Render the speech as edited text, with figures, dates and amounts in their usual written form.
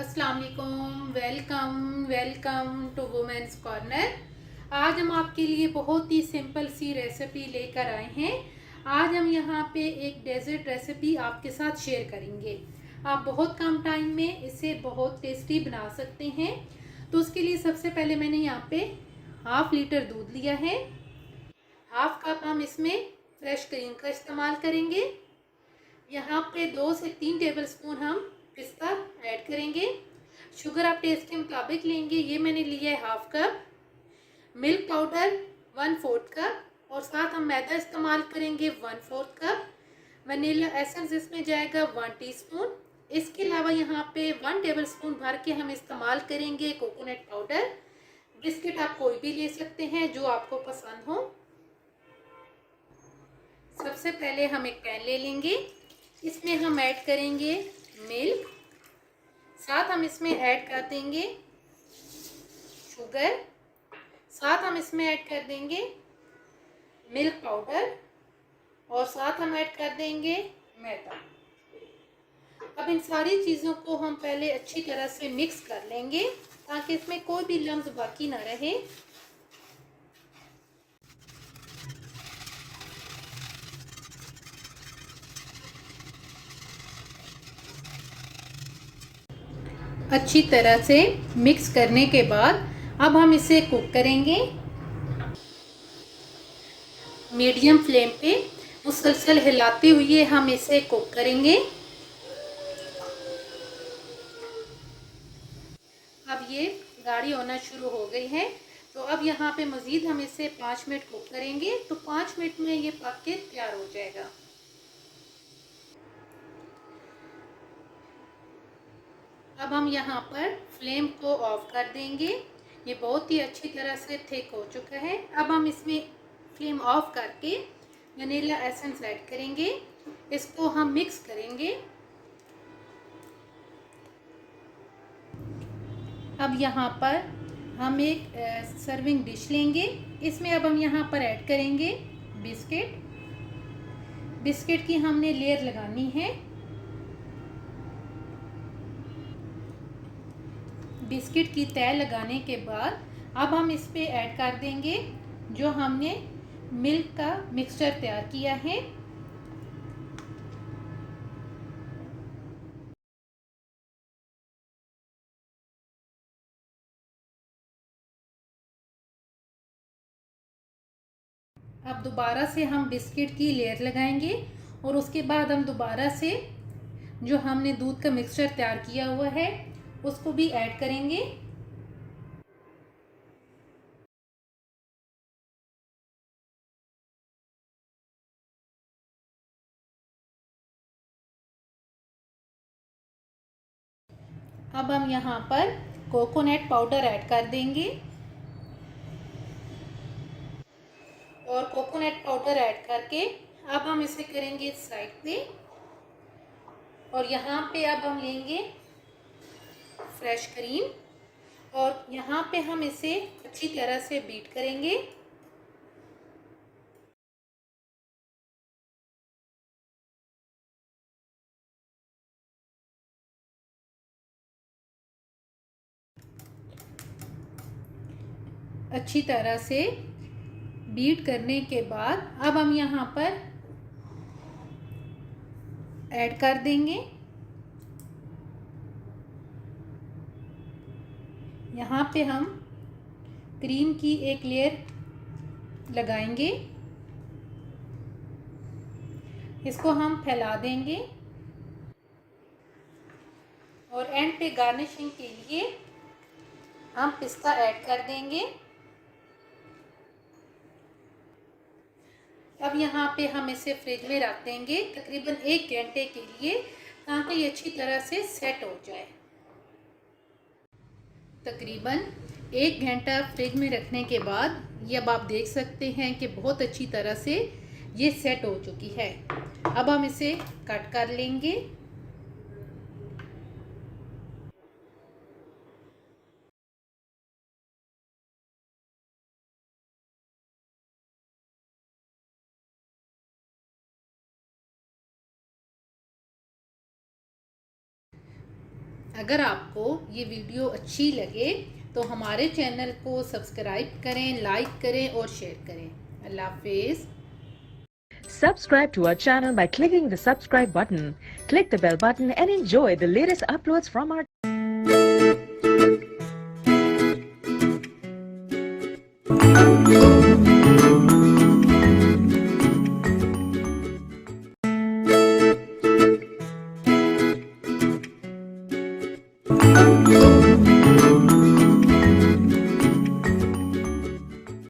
अस्सलाम वालेकुम। Welcome welcome to women's corner. आज हम आपके लिए बहुत ही सिंपल सी रेसिपी लेकर आए हैं। आज हम यहाँ पे एक डेजर्ट रेसिपी आपके साथ शेयर करेंगे। आप बहुत कम टाइम में इसे बहुत टेस्टी बना सकते हैं। तो उसके लिए सबसे पहले मैंने यहाँ पे हाफ लीटर दूध लिया है। हाफ कप हम इसमें फ्रेश क्रीम का इस्तेमाल करेंगे। यहाँ पे 2 से 3 टेबलस्पून हम पिस्ता ऐड करेंगे। शुगर आप टेस्ट के मुताबिक लेंगे। ये मैंने लिया है half cup. Milk powder 1/4 cup और साथ हम मैदा इस्तेमाल करेंगे 1/4 कप। वनीला एसेंस इसमें जाएगा 1 टीस्पून। इसके अलावा यहाँ पे 1 टेबलस्पून भर के हम इस्तेमाल करेंगे कोकोनट पाउडर। बिस्किट आप कोई भी ले सकते हैं जो आपको पसंद हो। सबसे पहले हम एक पैन ले लेंगे। इसमें हम ऐड करेंगे मिल्क। साथ हम इसमें ऐड कर देंगे शुगर। साथ हम इसमें ऐड कर देंगे मिल्क पाउडर और साथ हम ऐड कर देंगे मैदा। अब इन सारी चीज़ों को हम पहले अच्छी तरह से मिक्स कर लेंगे ताकि इसमें कोई भी लम्स बाकी ना रहे। अच्छी तरह से मिक्स करने के बाद अब हम इसे कुक करेंगे मीडियम फ्लेम पे। मुसलसल हिलाते हुए हम इसे कुक करेंगे। अब ये गाढ़ी होना शुरू हो गई है। तो अब यहाँ पे मज़ीद हम इसे 5 मिनट कुक करेंगे। तो 5 मिनट में ये पक के तैयार हो जाएगा। अब हम यहाँ पर फ्लेम को ऑफ कर देंगे। ये बहुत ही अच्छी तरह से थिक हो चुका है। अब हम इसमें फ्लेम ऑफ करके वनीला एसेंस ऐड करेंगे। इसको हम मिक्स करेंगे। अब यहाँ पर हम एक सर्विंग डिश लेंगे। इसमें अब हम यहाँ पर ऐड करेंगे बिस्किट। बिस्किट की हमने लेयर लगानी है। बिस्किट की तह लगाने के बाद अब हम इस पे ऐड कर देंगे जो हमने मिल्क का मिक्सचर तैयार किया है। अब दोबारा से हम बिस्किट की लेयर लगाएंगे और उसके बाद हम दोबारा से जो हमने दूध का मिक्सचर तैयार किया हुआ है उसको भी ऐड करेंगे। अब हम यहाँ पर कोकोनट पाउडर ऐड कर देंगे और कोकोनट पाउडर ऐड करके अब हम इसे करेंगे साइड पे। और यहाँ पे अब हम लेंगे फ्रेश क्रीम और यहाँ पे हम इसे अच्छी तरह से बीट करेंगे। अच्छी तरह से बीट करने के बाद अब हम यहाँ पर ऐड कर देंगे। यहाँ पे हम क्रीम की एक लेयर लगाएंगे। इसको हम फैला देंगे और एंड पे गार्निशिंग के लिए हम पिस्ता ऐड कर देंगे। अब यहाँ पे हम इसे फ्रिज में रख देंगे तकरीबन 1 घंटे के लिए ताकि ये अच्छी तरह से सेट हो जाए। तकरीबन 1 घंटा फ्रिज में रखने के बाद ये अब आप देख सकते हैं कि बहुत अच्छी तरह से ये सेट हो चुकी है। अब हम इसे कट कर लेंगे। अगर आपको ये वीडियो अच्छी लगे तो हमारे चैनल को सब्सक्राइब करें, लाइक करें और शेयर करें। अल्लाह हाफिज़। Subscribe to our channel by clicking the subscribe button. Click the bell button and enjoy the latest uploads from our